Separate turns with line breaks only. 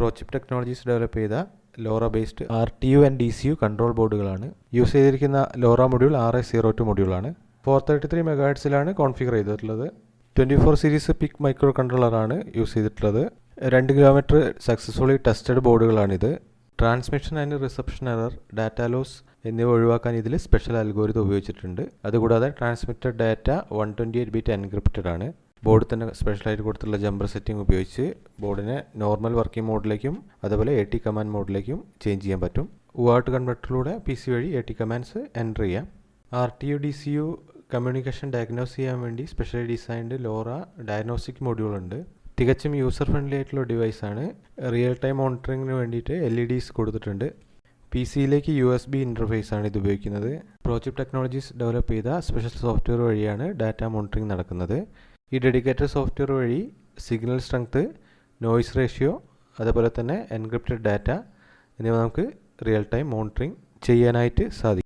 പ്രോചിപ്പ് Technologies develop ചെയ്ത LoRa based RTU and DCU control ബോർഡുകളാണ്. Use ചെയ്തിരിക്കുന്ന ലോറ മൊഡ്യൂൾ RS02 മൊഡ്യൂളാണ്. 433 MHz കോൺഫിഗർ ചെയ്തിട്ടുള്ളത്. 24 സീരീസ് പിക് മൈക്രോ കൺട്രോളറാണ് യൂസ് ചെയ്തിട്ടുള്ളത്. 2 കിലോമീറ്റർ സക്സസ്ഫുള്ളി ടെസ്റ്റഡ് ബോർഡുകളാണിത്. Transmission and reception error, data loss എന്നിവ ഒഴിവാക്കാൻ ഇതിൽ സ്പെഷ്യൽ അൽഗോരിതം ഉപയോഗിച്ചിട്ടുണ്ട്. അതുകൂടാതെ ട്രാൻസ്മിറ്റഡ് ഡാറ്റ 128 ബിറ്റ് എൻക്രിപ്റ്റഡ് ആണ്. ബോർഡ് തന്നെ സ്പെഷ്യലായിട്ട് കൊടുത്തുള്ള ജമ്പർ സെറ്റിംഗ് ഉപയോഗിച്ച് ബോർഡിനെ നോർമൽ വർക്കിംഗ് മോഡിലേക്കും അതുപോലെ AT കമാൻഡ് മോഡിലേക്കും ചേഞ്ച് ചെയ്യാൻ പറ്റും. UART കൺവെർട്ടറിലൂടെ PC വഴി AT കമാൻഡ്സ് എൻ്റർ ചെയ്യാം. RTU DCU കമ്മ്യൂണിക്കേഷൻ ഡയഗ്നോസ് ചെയ്യാൻ വേണ്ടി specially designed LoRa diagnostic module ഉണ്ട്. തികച്ചും യൂസർ ഫ്രണ്ട്ലി ആയിട്ടുള്ള ഡിവൈസാണ്. റിയൽ ടൈം മോണിറ്ററിങ്ങിന് വേണ്ടിയിട്ട് LEDs കൊടുത്തിട്ടുണ്ട്. PC-യിലേക്ക് USB ഇൻ്റർഫേസ് ആണ് ഇത് ഉപയോഗിക്കുന്നത്. പ്രോചിപ്പ് ടെക്നോളജീസ് ഡെവലപ്പ് ചെയ്ത സ്പെഷ്യൽ സോഫ്റ്റ്വെയർ വഴിയാണ് ഡാറ്റ മോണിറ്ററിംഗ് നടക്കുന്നത്. ഈ ഡെഡിക്കേറ്റഡ് സോഫ്റ്റ്വെയർ വഴി സിഗ്നൽ സ്ട്രെങ്ത്, നോയ്സ് റേഷ്യോ, അതുപോലെ തന്നെ എൻക്രിപ്റ്റഡ് ഡാറ്റ എന്നിവ നമുക്ക് റിയൽ ടൈം മോണിറ്ററിംഗ് ചെയ്യാനായിട്ട് സാധിക്കും.